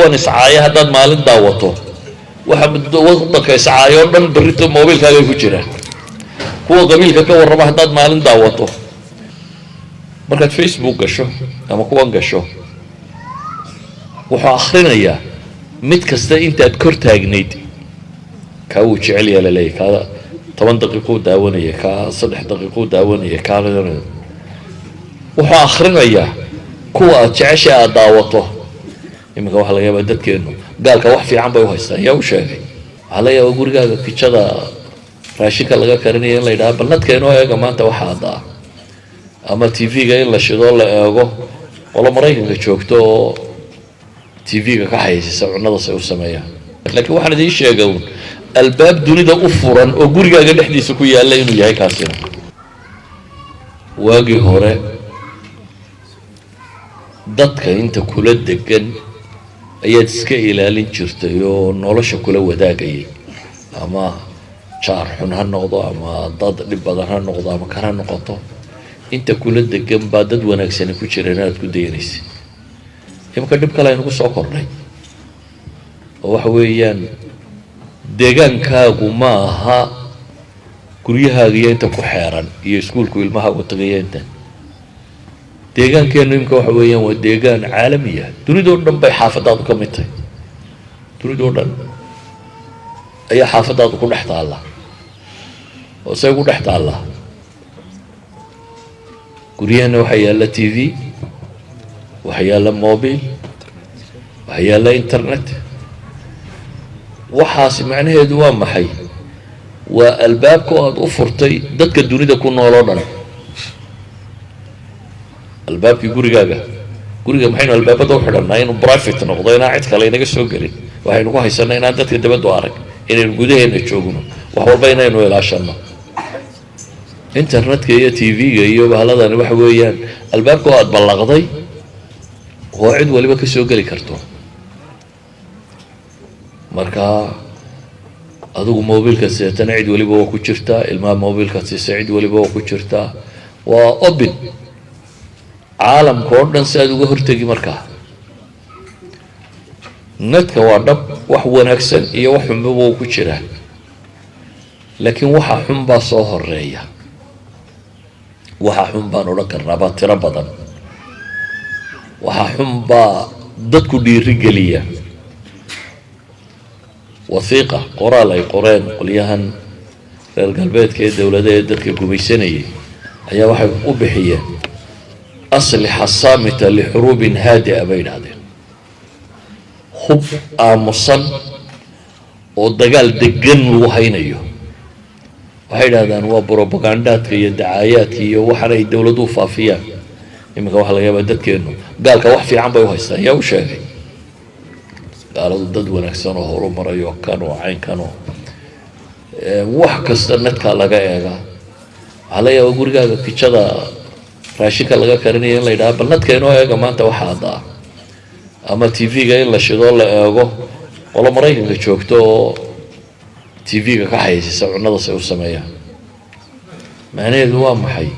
kuwan iscaaya haddaad maalin daawato waxa waddanka iscaayo o dhan berrito mobilkaaga ku jiraan kuwa qabiilka ka warrama haddaad maalin daawato markaad Facebook gasho ama kuwan gasho wuxuu akhrinayaa mid kasta intaad kor taagnayd kaa uu jecel yahay laleeyahay kaa 10 daqiiqo daawanaya kaa 3 daqiiqo daawanaya kaa wuxuu akhrinayaa kuwa aad jeceshay aad daawato iminka waxa laga yaabaa dadkeenu gaalka wax fiican bay u haystaan yaa u sheegay waxa laga yaabaa gurigaaga kijada raashinka laga karinayo in la yidhaha bal nadkeenoo eega maanta waxa adaa ama TV-ga in la shido la eego qolo Maraykanka joogto oo TV-ga ka xayeysiisa cunnada say u sameeyaan laakiin waxaan idin sheegay albaab dunida u furan oo gurigaaga dhexdiisa ku yaala inuu yahay kaasina waagii hore dadka inta kula degan ayaad iska ilaalin jirtay oo nolosha kula wadaagayay ama jaar xun ha noqdo ama dad dhib badan ha noqdo ama kana noqoto inta kula degan baa dad wanaagsan ku jireen aad ku dayanaysa imka dhib kale aynu ku soo kornay oo waxa weeyaan deegaankaagu ma aha guryahaaga iyo inta ku xeeran iyo iskuulku ilmahaagu tagaya inta deegaankeenu imka waxa weeyaan waa deegaan caalami ah dunidoo dhan bay xaafadaadu ka mid tahay dunidoo dhan ayaa xaafadaadu ku dhex taalla oo say ku dhex taalla guryahana waxaa yaalla TV waxaa yaalla mobil waxaa yaalla internet waxaasi macnaheedu waa maxay waa albaabka aad u furtay dadka dunida ku nool oo dhan albaabkii guriga maxaynu albaabada u xidhanaa inuu private noqdo inaan cid kale inaga soo gelin waxaynu ku haysanaa inaan dadka dibadda u arag inaynu gudaheena joogno wax walba inaynu ilaashano internetka iyo TV-ga iyo bahladani waxa weeyaan albaabka aad ballaqday oo cid waliba ka soo geli karto marka adigu mobilka seetana cid waliba waa ku jirtaa ilmaha mobilka siisa cid waliba waa ku jirtaa waa open caalamka oo dhan si aad uga hortegi markaa netka waa dhab wax wanaagsan iyo wax xunba waa ku jiraa laakiin waxa xun baa soo horeeya waxa xun baan odhan karnaa baa tiro badan waxa xun baa dadku dhiiri geliya wasiiqa qoraal ay qoreen qolyahan reer galbeedka ee dowladda ee dadka gumaysanayay ayaa waxay u bixiyeen aslixa saamita lixuruubin haadi'a bay idhahdeen hub aamusan oo dagaal degan lagu haynayo waxay idhahdaan waa brobagandaadka iyo dacaayaadka iyo waxaanay dowladuhu faafiyaan iminka waxa laga yaabaa dadkeenu gaalka wax fiican bay u haystaan yaa u sheegay gaaladu dad wanaagsan oo horumarayo kan oo caynkan oo wax kasta nadka laga eega waxa laga yaabaa gurigaaga kijada raashinka laga karinayo in la yidhaha bal nadkeenoo eega maanta waxa adaa ama TV-ga in la shido la eego qolo Maraykanka joogto oo TV-ga ka xayeysiisa cunnada say u sameeyaan macnaheedu waa maxay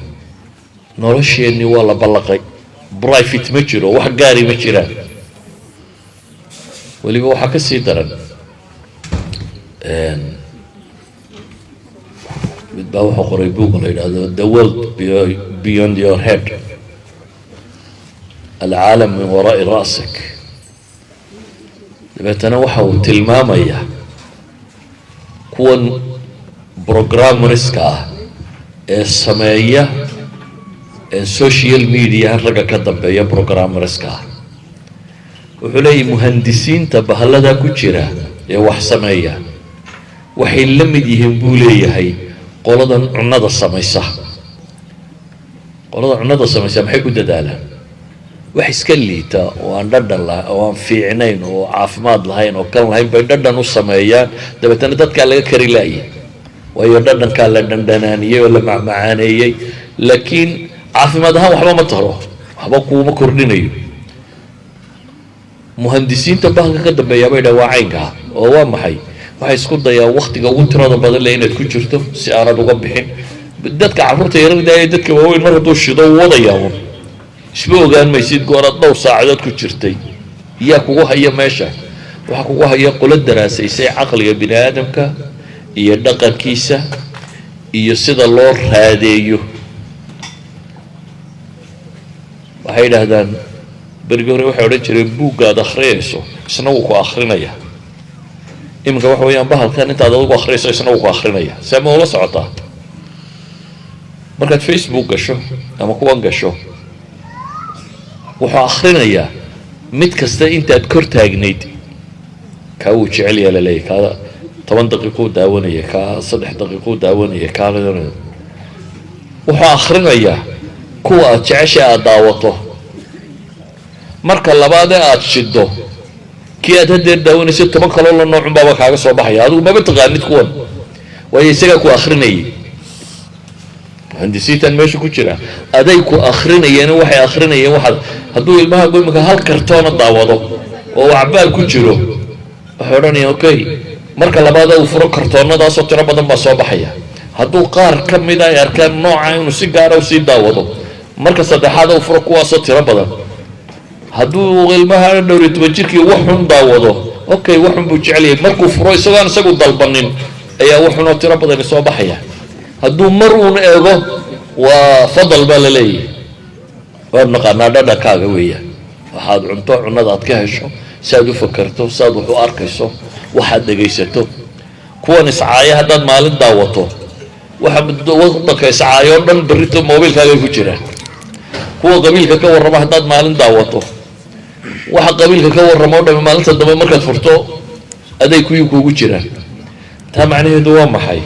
nolosheenni waa la ballaqay private ma jiro wax gaari ma jiraan waliba waxaa ka sii daran mid baa wuxuu qoray buug la yidhaahdo The World Beyond Your Head العالم من وراء رأسك dabeetana waxa uu tilmaamayaa kuwan programmerska ah ee sameeya social media ragga ka dambeeya programmerska ah wuxuu leeyahay muhandisiinta bahallada ku jira ee wax sameeya waxay la mid yihiin buu leeyahay qoladan cunnada samaysa maxay ku dadaalaan wax iska liita oo aan dhadhan lahayn oo aan fiicnayn oo caafimaad lahayn oo kan lahayn bay dhadhan u sameeyaan dabeetana dadkaa laga kari laayay waayo dhadhankaa la dhandhanaaniyey oo la macmacaaneeyey laakiin caafimaad ahaan waxba ma taro waxba kuuma kordhinayo muhandisiinta bahalka ka dambeeya bay dhaha waa caynkaa oo waa maxay waxay isku dayaan waqtiga ugu tirada badan le inaad ku jirto si aanad uga bixin dadka carruurta yararda ee dadka waaweyn mar hadduu shido wadayaa un isma ogaan maysid gooraad dhowr saacadood ku jirtay yaa kugu haya meesha waxaa kugu haya qolo daraasaysay caqliga bini aadamka iyo dhaqankiisa iyo sida loo raadeeyo waxay yidhaahdaan berigi hore waxay odhan jireen buuggaad akhriyayso isna wuu ku akrinaya iminka waxa weeyaan bahalkan intaad adigu akhriyayso isna wuu ku akrinaya see ma ula socotaa markaad Facebook gasho ama kuwan gasho wuxuu akhrinayaa mid kasta intaad kor taagnayd kaa wuu jecel yaa laleeyahy kaa 10 daqiiqo daawanaya kaa 3 daqiiqo daawanaya kaa wuxuu akhrinayaa kuwa aad jeceshay aad daawato marka labaad ee aad shido kii aad hadeer daawanayso 10 kaloo la nooc baaba kaaga soo baxaya adigu maba taqaanid kuwan waayo isaga ku akhrinayay هندسيتان ماشي كجرا أديكو أخرينيين waxay akhrinayeen waxa haduu ilmaha go'imka hal kartoon daawado oo wacbaa ku jiro waxaan okay marka labaad uu furo kartoonadaas oo tiro badan ba soo baxaya haduu qaar kamid ah arkaan nooca inuu si gaar ah u sii daawado marka saddexaad uu furo kuwaas oo tiro badan haduu ilmaha dhowr jirkii wuxuu daawado okay wuxuu buu jecel yahay markuu furo isagu dalbanin ayaa wuxuu tiro badan soo baxaya hadduu mar uun eego waa fadal baa la leeyahay waad naqaanaa dhadhankaaga weeyaan waxaad cunto cunada aad ka hesho saad u fakarto saad wax u arkayso waxaad dhegaysato kuwan iscaaya haddaad maalin daawato waxa waddanka iscaayo dhan berrito moobilkaaga ku jiraan kuwa qabiilka ka warrama haddaad maalin daawato waxa qabiilka ka warrama oo dhan maalinta dambe markaad furto aday kuugu jiraan taa macnaheedu waa maxay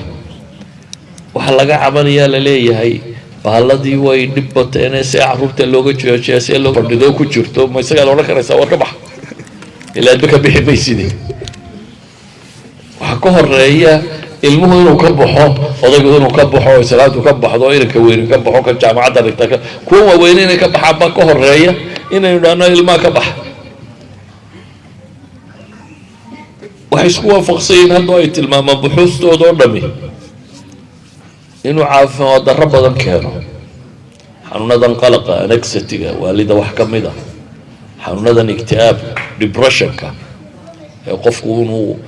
waxa laga cabanayaa la leeyahay bahaladii way dhibbateen si carruurta looga joojiyo si loo fadhido ku jirto ma isaga loo karaysaa war ka bax ilaa dadka bixi baysidii waxa ka horeeya ilmuhu inuu ka baxo odaygu inuu ka baxo salaadu ka baxdo irinka weyn ka baxo ka jaamacadda dhigta kuwa weyn inay ka baxaan ba ka horeeya inay dhaano ilmaha ka bax waxay isku waafaqsan hadda ay tilmaamaan buxuustooda oo dhami inuu caafimaad darro badan keeno xanuunadan qalaqa anxiety-ga waalida wax ka mid ah xanuunadan iktiaab depressionka ee qofku inuu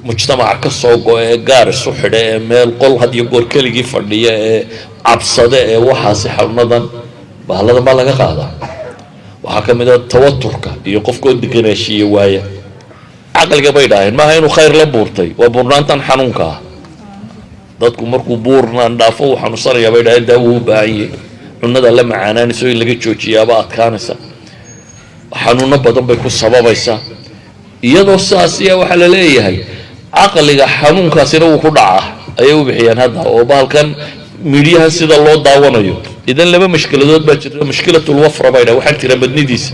mujtamaca ka soo go'o gaar isu xidha ee meel qol had iyo goor keligii fadhiya ee cabsada ee waxaasi xanuunadan bahalada ma laga qaadaa waxaa ka mid ah tawaturka iyo qofkoo deganaanshiye waaya caqliga bay dhaaheen maaha inuu khayr la buurtay waa burnaantan xanuunka ah dadku markuu buurnaan dhaafo uu xanuunsanayaa bay dhaaheen daawo u baahan yahay cunada la macaanaanayso in laga joojiyaaba adkaanaysa xanuuno badan bay ku sababaysaa iyadoo saas ayaa waxaa la leeyahay caqliga xanuunkaasina wuu ku dhacaa ayay u bixiyaan hadda oo bahalkan miidyaha sida loo daawanayo idan laba mushkiladood baa jirta mushkilatul wafra bay dhahdaan waxaa jira badnidiisa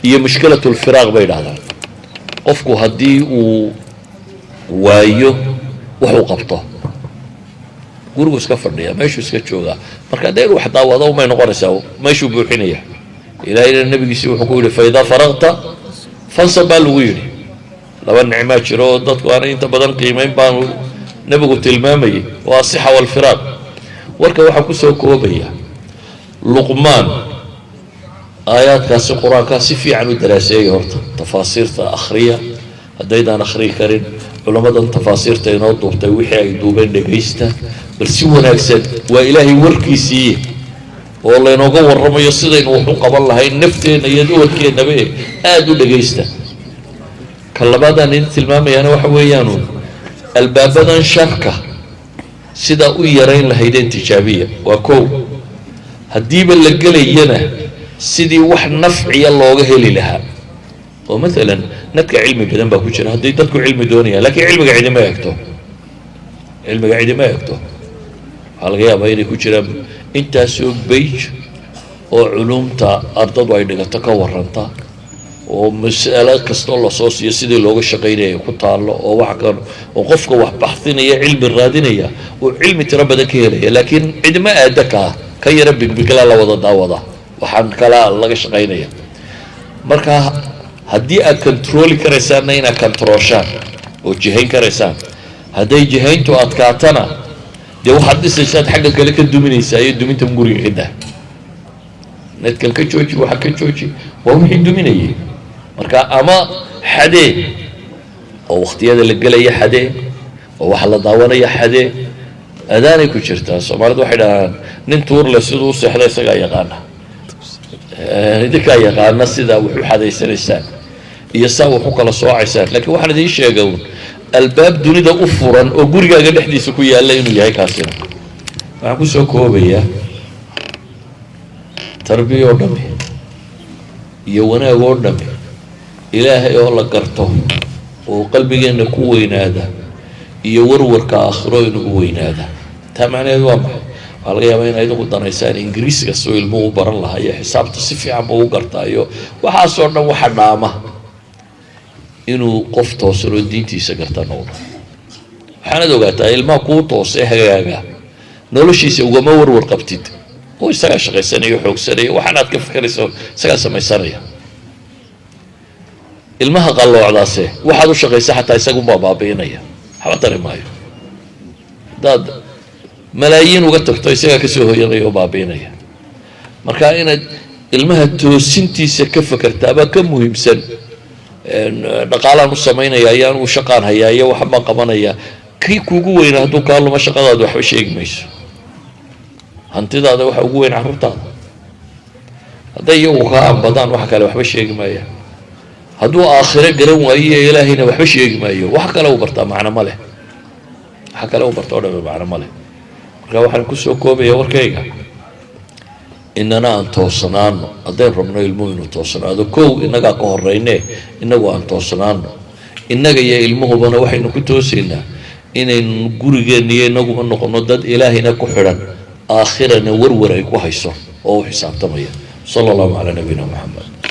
iyo mushkilatul firaaq bay dhahdaan qofku haddii uu waayo wuxuu qabto gurigu iska fadhiya meeshuu iska joogaa marka dee wax daawado umay noqonaysaa meeshuu buuxinaya ilaahayna nabigiisii wuxuu ku yidhi faidaa faraqta fansab baa lagu yidhi laba nicmaa jiro oo dadku aanay inta badan qiimayn baanu nabigu tilmaamayay waa asixa walfiraaq warka waxaa kusoo koobaya luqmaan aayaadkaasi qur-aankaa si fiican u daraaseeyay horta tafaasiirta akhriya haddaydaan akhriyi karin culamadan tafaasiirta inoo duubtay wixii ay duubeen dhegaysta bal si wanaagsan waa ilaahay warkiisii oo laynooga warramayo sidaynu wax u qaban lahayn nafteenna iyo duwadkeennaba aada u dhegaysta ka labaadaan idin tilmaamayaana waxa weeyaanu albaabadan sharka sidaa u yarayn lahaydeen tijaabiya waa kow haddiiba la gelayana sidii wax nafciya looga heli lahaa oo maalan nadka cilmi badan baa ku jira haddii dadku cilmi doonayaan laakiin cilmiga cidima eegto waxaa laga yaabaa inay ku jiraan intaasoo beyj oo culumta ardadu ay dhigato ka warranta oo mas'alo kastoo lasoo siiyo sidii looga shaqaynaya ku taallo oo wax kan oo qofka wax baxsinaya cilmi raadinaya oo cilmi tiro badan ka helaya laakiin cidima aada ka yara bigbigla la wada daawada waxaan kala laga shaqaynaya marka haddii aad controli karaysaanna inaad controlshaan oo jihayn karaysaan hadday jihayntu adkaatana dee waxaad dhisaysaad xagga kale ka duminaysaa iyo duminta guriga cidda nadkan ka jooji waxa ka jooji waa wixii duminayay marka ama xadee oo waqtiyada la gelaya xadee oo waxa la daawanaya xadee adaanay ku jirtaa Soomaalidu waxay dhahaan nin tuur leh sidoo seexda isaga yaqaana idinka yaqaana sida wuxuu xadeysanaysaan iyo saa wuxuu kala soocaysaan laakiin waxaan idin sheegay albaab dunida u furan oo gurigaaga dhexdiisa ku yaala inuu yahay kaasina waxaan ku soo koobayaa tarbiyo dhami iyo wanaag oo dhami ilaahay oo la garto oo qalbigeena ku weynaada iyo warwarka aakhiro inuu weynaada taa macnaheedu waa maxay waxaa laga yaabaa in aydu danaysaan ingiriisiga soo ilmuhu baran lahaa iyo xisaabta si fiican buu u gartaayo waxaasoo dhan waxa dhaama inuu qof toosan oo diintiisa garta noqdo waxaanad ogaataa ilmaha kuu toosee hagaaga noloshiisa ugama warwar qabtid oo isagaa shaqaysanayo xoogsanayo waxaanaad ka fikrayso isagaa samaysanaya ilmaha qalloocdaase waxaad u shaqaysa xataa isagunbaa baabi'inaya waxba tari maayo haddaad malaayiin uga tagto isagaa kasoo hoyanaya oo baabi'inaya marka inaad ilmaha toosintiisa ka fakertaabaa ka muhiimsan dhaqaalaan u samaynaya ayaan u shaqaan hayaa iyo waxbaan qabanaya kii kuugu weyna hadduu kaa luma shaqadaadu waxba sheegi mayso hantidaada waxa ugu weyn carruurtaada hadday iyagu kaa anbadaan wax kale waxba sheegi maayaan hadduu aakhiro garan waayo ilaahayna waxba sheegi maayo wax kale u bartaa macno ma leh wax kale u barta oo dhan macno ma leh marka waxaan ku soo koobaya warkayga inana aan toosnaano haddeen rabno ilmuhu inuu toosnaado kow innagaa ka horrayne innagu aan toosnaano innaga iyo ilmuhubana waxaynu ku toosaynaa inaynu gurigeenna iyo innaguba noqono dad ilaahayna ku xidhan aakhirana warwar ay ku hayso oo u xisaabtamaya sala allahu calaa nabiyina maxamed